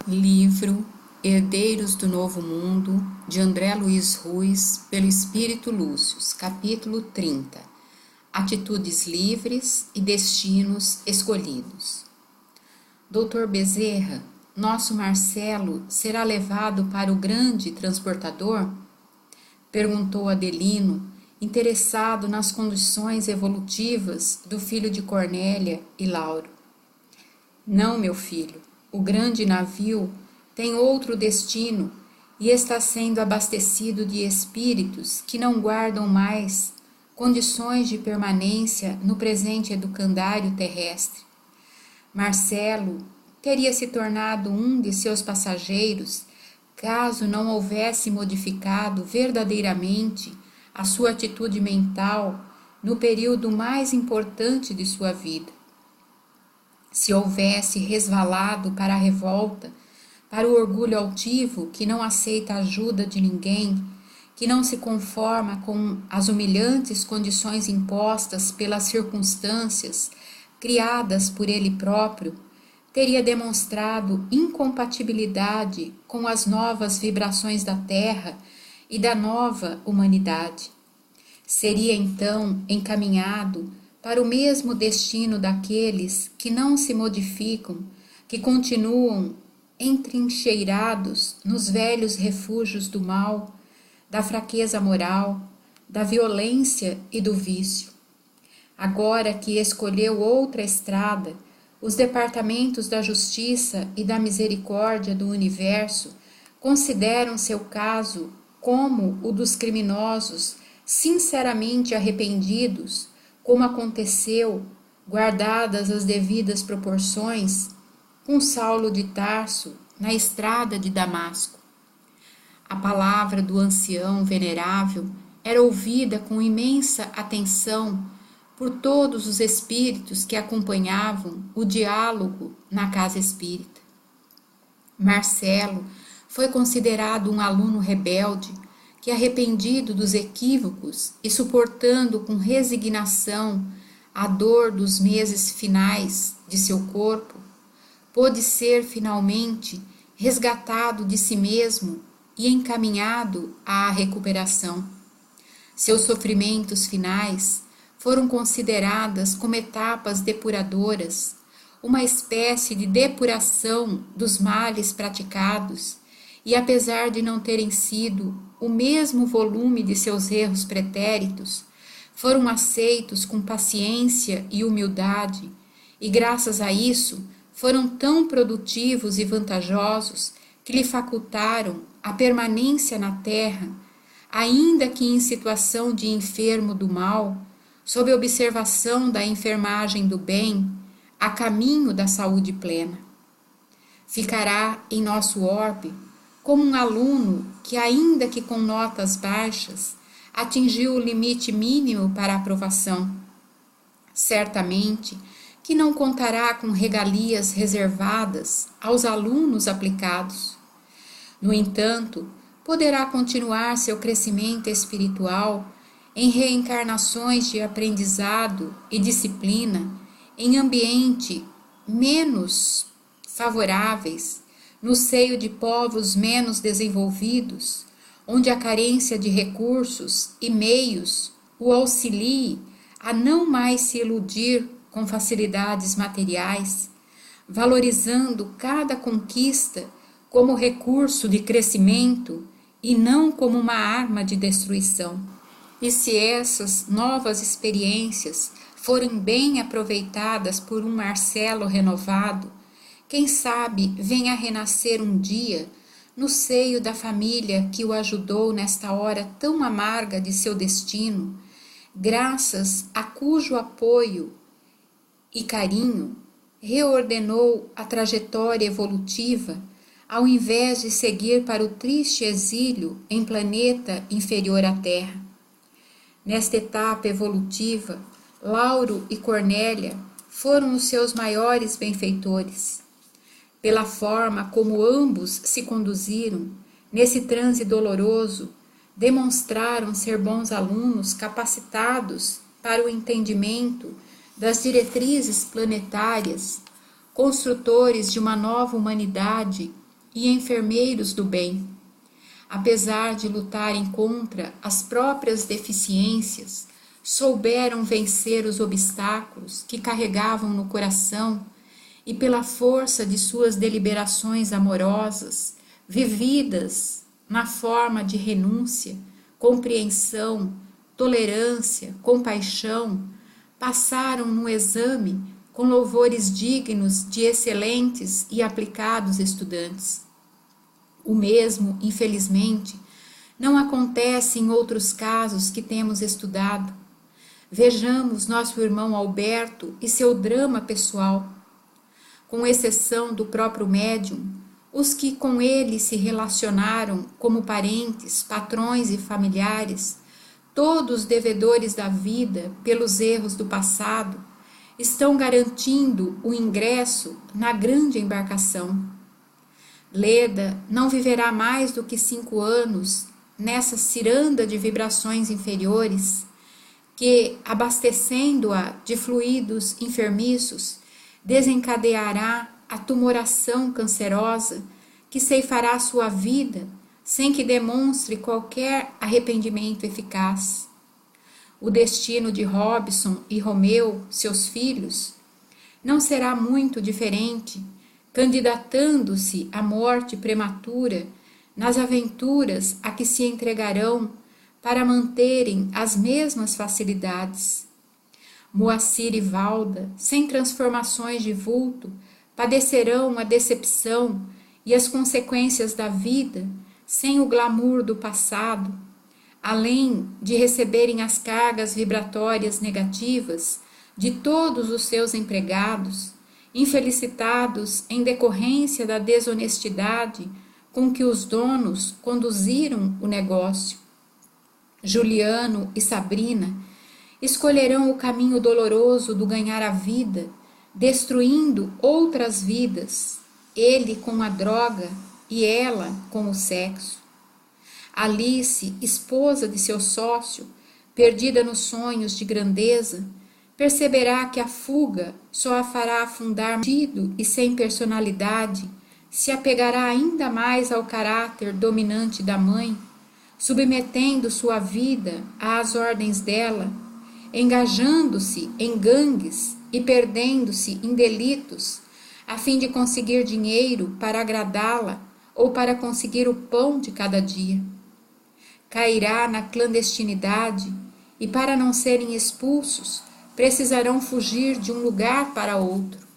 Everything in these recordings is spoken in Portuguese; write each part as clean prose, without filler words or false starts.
Livro Herdeiros do Novo Mundo, de André Luiz Ruiz, pelo Espírito Lúcius, capítulo 30. Atitudes livres e destinos escolhidos. Dr. Bezerra, nosso Marcelo será levado para o grande transportador? Perguntou Adelino, interessado nas condições evolutivas do filho de Cornélia e Lauro. Não, meu filho. O grande navio tem outro destino e está sendo abastecido de espíritos que não guardam mais condições de permanência no presente educandário terrestre. Marcelo teria se tornado um de seus passageiros caso não houvesse modificado verdadeiramente a sua atitude mental no período mais importante de sua vida. Se houvesse resvalado para a revolta, para o orgulho altivo que não aceita a ajuda de ninguém, que não se conforma com as humilhantes condições impostas pelas circunstâncias criadas por ele próprio, teria demonstrado incompatibilidade com as novas vibrações da Terra e da nova humanidade. Seria então encaminhado para o mesmo destino daqueles que não se modificam, que continuam entrincheirados nos velhos refúgios do mal, da fraqueza moral, da violência e do vício. Agora que escolheu outra estrada, os departamentos da justiça e da misericórdia do universo consideram seu caso como o dos criminosos sinceramente arrependidos, como aconteceu, guardadas as devidas proporções, com Saulo de Tarso na estrada de Damasco. A palavra do ancião venerável era ouvida com imensa atenção por todos os espíritos que acompanhavam o diálogo na casa espírita. Marcelo foi considerado um aluno rebelde que, arrependido dos equívocos e suportando com resignação a dor dos meses finais de seu corpo, pôde ser finalmente resgatado de si mesmo e encaminhado à recuperação. Seus sofrimentos finais foram consideradas como etapas depuradoras, uma espécie de depuração dos males praticados, e apesar de não terem sido o mesmo volume de seus erros pretéritos, foram aceitos com paciência e humildade, e graças a isso foram tão produtivos e vantajosos que lhe facultaram a permanência na terra, ainda que em situação de enfermo do mal, sob observação da enfermagem do bem, a caminho da saúde plena. Ficará em nosso orbe como um aluno que, ainda que com notas baixas, atingiu o limite mínimo para a aprovação. Certamente que não contará com regalias reservadas aos alunos aplicados. No entanto, poderá continuar seu crescimento espiritual em reencarnações de aprendizado e disciplina em ambiente menos favoráveis, no seio de povos menos desenvolvidos, onde a carência de recursos e meios o auxilie a não mais se iludir com facilidades materiais, valorizando cada conquista como recurso de crescimento e não como uma arma de destruição. E se essas novas experiências forem bem aproveitadas por um Marcelo renovado, quem sabe venha a renascer um dia no seio da família que o ajudou nesta hora tão amarga de seu destino, graças a cujo apoio e carinho reordenou a trajetória evolutiva, ao invés de seguir para o triste exílio em planeta inferior à Terra. Nesta etapa evolutiva, Lauro e Cornélia foram os seus maiores benfeitores. Pela forma como ambos se conduziram nesse transe doloroso, demonstraram ser bons alunos capacitados para o entendimento das diretrizes planetárias, construtores de uma nova humanidade e enfermeiros do bem. Apesar de lutarem contra as próprias deficiências, souberam vencer os obstáculos que carregavam no coração e, pela força de suas deliberações amorosas, vividas na forma de renúncia, compreensão, tolerância, compaixão, passaram no exame com louvores dignos de excelentes e aplicados estudantes. O mesmo, infelizmente, não acontece em outros casos que temos estudado. Vejamos nosso irmão Alberto e seu drama pessoal. Com exceção do próprio médium, os que com ele se relacionaram como parentes, patrões e familiares, todos devedores da vida pelos erros do passado, estão garantindo o ingresso na grande embarcação. Leda não viverá mais do que 5 anos nessa ciranda de vibrações inferiores que, abastecendo-a de fluidos enfermiços, desencadeará a tumoração cancerosa que ceifará sua vida sem que demonstre qualquer arrependimento eficaz. O destino de Robson e Romeu, seus filhos, não será muito diferente, candidatando-se à morte prematura nas aventuras a que se entregarão para manterem as mesmas facilidades. Moacir e Valda, sem transformações de vulto, padecerão a decepção e as consequências da vida sem o glamour do passado, além de receberem as cargas vibratórias negativas de todos os seus empregados, infelicitados em decorrência da desonestidade com que os donos conduziram o negócio. Juliano e Sabrina escolherão o caminho doloroso do ganhar a vida, destruindo outras vidas, ele com a droga e ela com o sexo. Alice, esposa de seu sócio, perdida nos sonhos de grandeza, perceberá que a fuga só a fará afundar tido e sem personalidade, se apegará ainda mais ao caráter dominante da mãe, submetendo sua vida às ordens dela, engajando-se em gangues e perdendo-se em delitos, a fim de conseguir dinheiro para agradá-la ou para conseguir o pão de cada dia. Cairá na clandestinidade e, para não serem expulsos, precisarão fugir de um lugar para outro.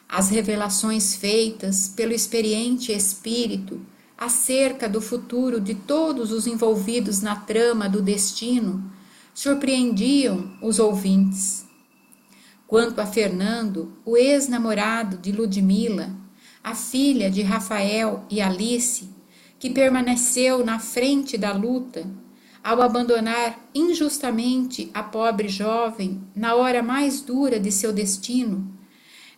As revelações feitas pelo experiente espírito acerca do futuro de todos os envolvidos na trama do destino surpreendiam os ouvintes. Quanto a Fernando, o ex-namorado de Ludmila, a filha de Rafael e Alice, que permaneceu na frente da luta, ao abandonar injustamente a pobre jovem na hora mais dura de seu destino,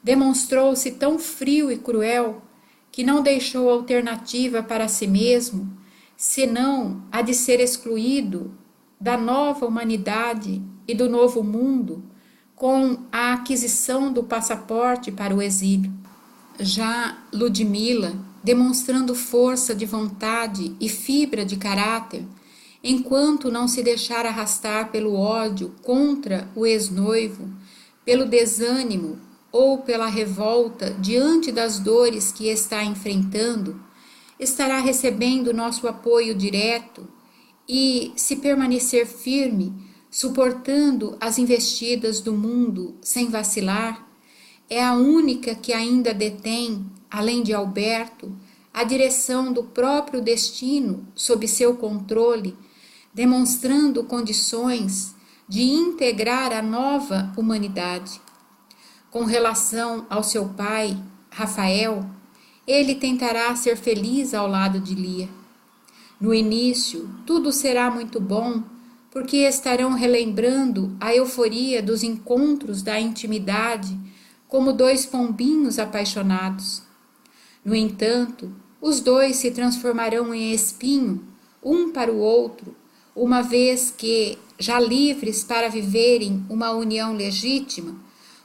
demonstrou-se tão frio e cruel que não deixou alternativa para si mesmo, senão a de ser excluído da nova humanidade e do novo mundo com a aquisição do passaporte para o exílio. Já Ludmila, demonstrando força de vontade e fibra de caráter, enquanto não se deixar arrastar pelo ódio contra o ex-noivo, pelo desânimo ou pela revolta diante das dores que está enfrentando, estará recebendo nosso apoio direto e, se permanecer firme, suportando as investidas do mundo sem vacilar, é a única que ainda detém, além de Alberto, a direção do próprio destino sob seu controle, demonstrando condições de integrar a nova humanidade. Com relação ao seu pai, Rafael, ele tentará ser feliz ao lado de Lia. No início, tudo será muito bom, porque estarão relembrando a euforia dos encontros da intimidade, como 2 pombinhos apaixonados. No entanto, os 2 se transformarão em espinho, um para o outro, uma vez que, já livres para viverem uma união legítima,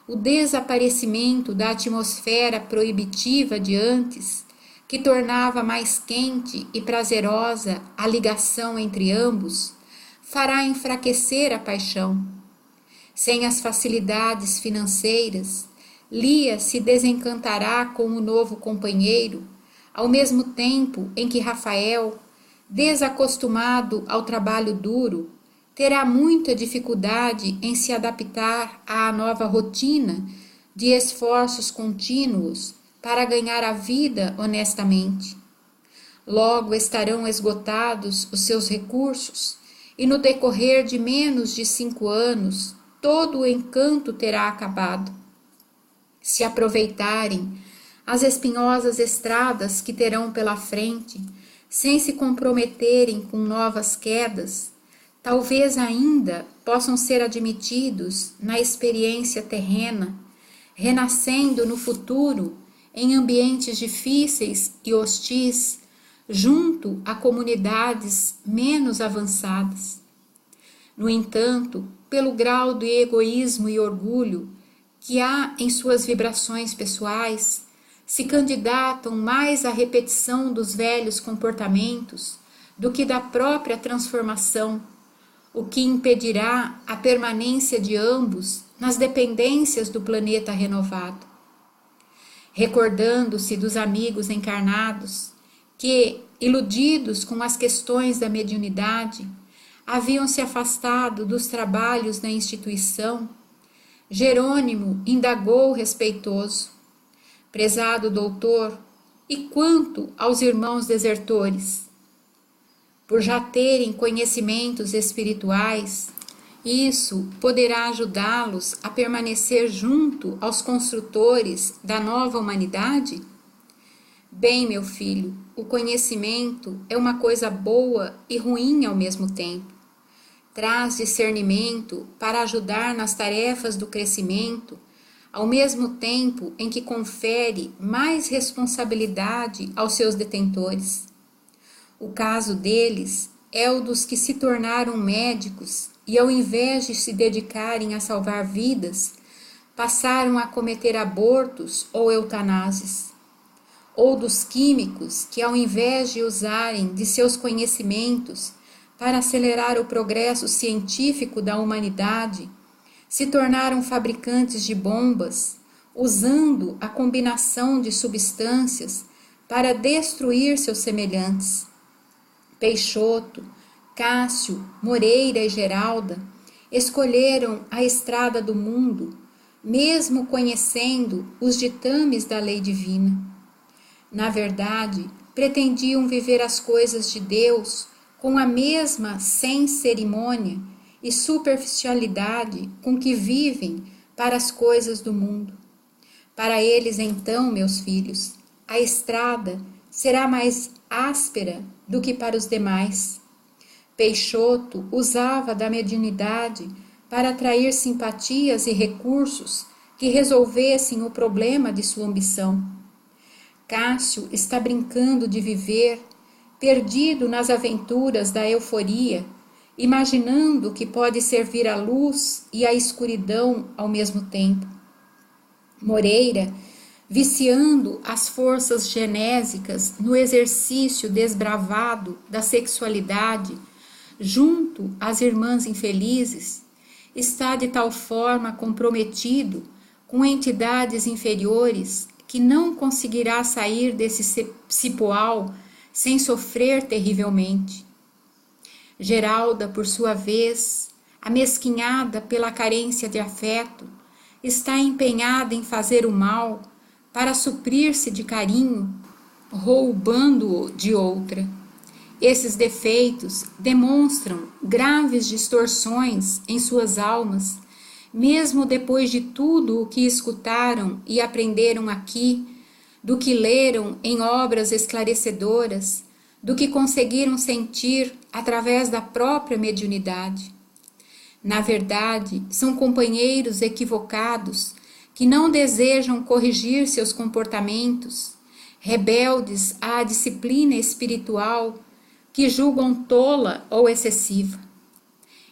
o desaparecimento da atmosfera proibitiva de antes que tornava mais quente e prazerosa a ligação entre ambos, fará enfraquecer a paixão. Sem as facilidades financeiras, Lia se desencantará com o novo companheiro, ao mesmo tempo em que Rafael, desacostumado ao trabalho duro, terá muita dificuldade em se adaptar à nova rotina de esforços contínuos para ganhar a vida honestamente. Logo estarão esgotados os seus recursos e no decorrer de menos de 5 anos, todo o encanto terá acabado. Se aproveitarem as espinhosas estradas que terão pela frente, sem se comprometerem com novas quedas, talvez ainda possam ser admitidos na experiência terrena, renascendo no futuro em ambientes difíceis e hostis, junto a comunidades menos avançadas. No entanto, pelo grau de egoísmo e orgulho que há em suas vibrações pessoais, se candidatam mais à repetição dos velhos comportamentos do que da própria transformação, o que impedirá a permanência de ambos nas dependências do planeta renovado. Recordando-se dos amigos encarnados que, iludidos com as questões da mediunidade, haviam se afastado dos trabalhos da instituição, Jerônimo indagou respeitoso: prezado doutor, e quanto aos irmãos desertores? Por já terem conhecimentos espirituais, isso poderá ajudá-los a permanecer junto aos construtores da nova humanidade? Bem, meu filho, o conhecimento é uma coisa boa e ruim ao mesmo tempo. Traz discernimento para ajudar nas tarefas do crescimento, ao mesmo tempo em que confere mais responsabilidade aos seus detentores. O caso deles é o dos que se tornaram médicos e, ao invés de se dedicarem a salvar vidas, passaram a cometer abortos ou eutanásias. Ou dos químicos que, ao invés de usarem de seus conhecimentos para acelerar o progresso científico da humanidade, se tornaram fabricantes de bombas, usando a combinação de substâncias para destruir seus semelhantes. Peixoto, Cássio, Moreira e Geralda escolheram a estrada do mundo, mesmo conhecendo os ditames da lei divina. Na verdade, pretendiam viver as coisas de Deus com a mesma sem cerimônia e superficialidade com que vivem para as coisas do mundo. Para eles, então, meus filhos, a estrada será mais áspera do que para os demais. Peixoto usava da mediunidade para atrair simpatias e recursos que resolvessem o problema de sua ambição. Cássio está brincando de viver, perdido nas aventuras da euforia, imaginando que pode servir a luz e a escuridão ao mesmo tempo. Moreira, viciando as forças genésicas no exercício desbravado da sexualidade, junto às irmãs infelizes, está de tal forma comprometido com entidades inferiores que não conseguirá sair desse cipoal sem sofrer terrivelmente. Geralda, por sua vez, amesquinhada pela carência de afeto, está empenhada em fazer o mal para suprir-se de carinho, roubando-o de outra. Esses defeitos demonstram graves distorções em suas almas, mesmo depois de tudo o que escutaram e aprenderam aqui, do que leram em obras esclarecedoras, do que conseguiram sentir através da própria mediunidade. Na verdade, são companheiros equivocados que não desejam corrigir seus comportamentos, rebeldes à disciplina espiritual, que julgam tola ou excessiva.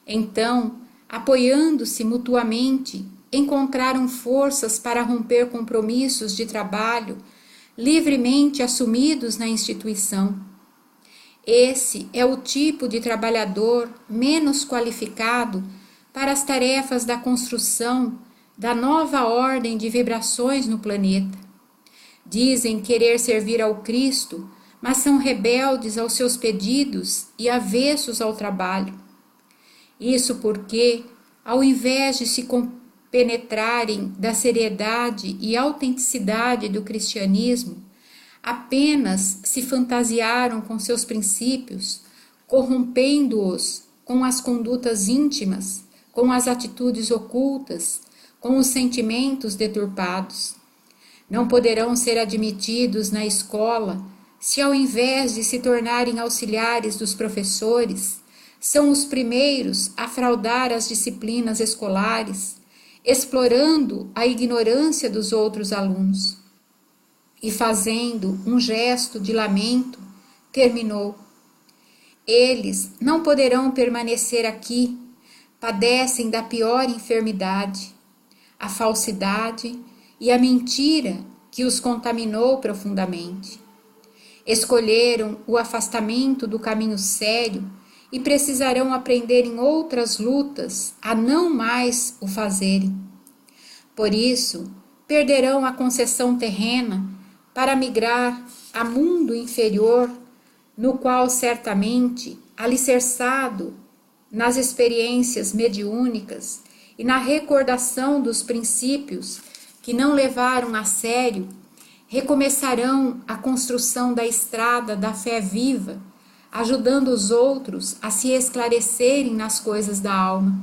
Então, apoiando-se mutuamente, encontraram forças para romper compromissos de trabalho livremente assumidos na instituição. Esse é o tipo de trabalhador menos qualificado para as tarefas da construção da nova ordem de vibrações no planeta. Dizem querer servir ao Cristo, mas são rebeldes aos seus pedidos e avessos ao trabalho. Isso porque, ao invés de se compenetrarem da seriedade e autenticidade do cristianismo, apenas se fantasiaram com seus princípios, corrompendo-os com as condutas íntimas, com as atitudes ocultas, com os sentimentos deturpados. Não poderão ser admitidos na escola se, ao invés de se tornarem auxiliares dos professores, são os primeiros a fraudar as disciplinas escolares, explorando a ignorância dos outros alunos. E fazendo um gesto de lamento, terminou: eles não poderão permanecer aqui, padecem da pior enfermidade, a falsidade e a mentira que os contaminou profundamente. Escolheram o afastamento do caminho sério e precisarão aprender em outras lutas a não mais o fazerem. Por isso, perderão a concessão terrena para migrar a mundo inferior, no qual certamente, alicerçado nas experiências mediúnicas e na recordação dos princípios que não levaram a sério, recomeçarão a construção da estrada da fé viva, ajudando os outros a se esclarecerem nas coisas da alma.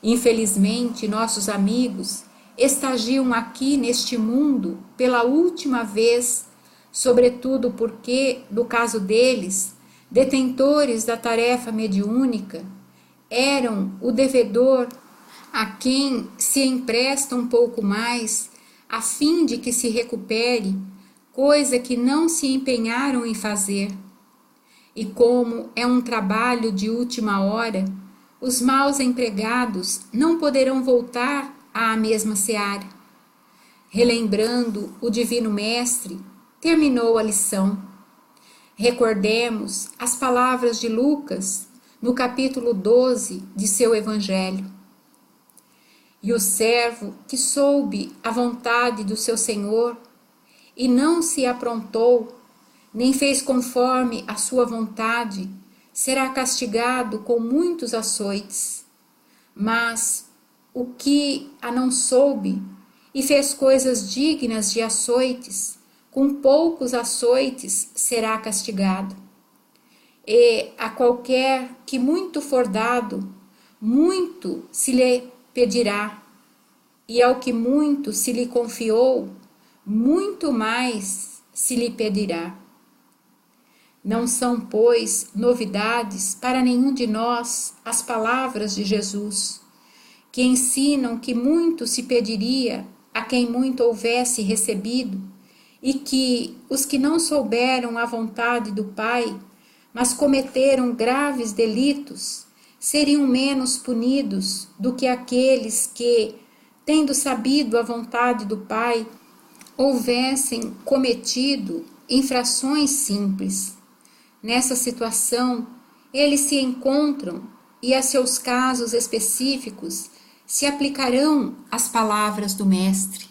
Infelizmente, nossos amigos estagiam aqui neste mundo pela última vez, sobretudo porque, no caso deles, detentores da tarefa mediúnica, eram o devedor a quem se empresta um pouco mais, a fim de que se recupere, coisa que não se empenharam em fazer. E como é um trabalho de última hora, os maus empregados não poderão voltar à mesma seara. Relembrando o Divino Mestre, terminou a lição. Recordemos as palavras de Lucas, no capítulo 12 de seu Evangelho. E o servo que soube a vontade do seu Senhor e não se aprontou, nem fez conforme a sua vontade, será castigado com muitos açoites. Mas o que a não soube e fez coisas dignas de açoites, com poucos açoites será castigado. E a qualquer que muito for dado, muito se lhe pedirá, e ao que muito se lhe confiou, muito mais se lhe pedirá. Não são, pois, novidades para nenhum de nós as palavras de Jesus, que ensinam que muito se pediria a quem muito houvesse recebido, e que os que não souberam a vontade do Pai, mas cometeram graves delitos, seriam menos punidos do que aqueles que, tendo sabido a vontade do Pai, houvessem cometido infrações simples. Nessa situação, eles se encontram e a seus casos específicos se aplicarão as palavras do Mestre.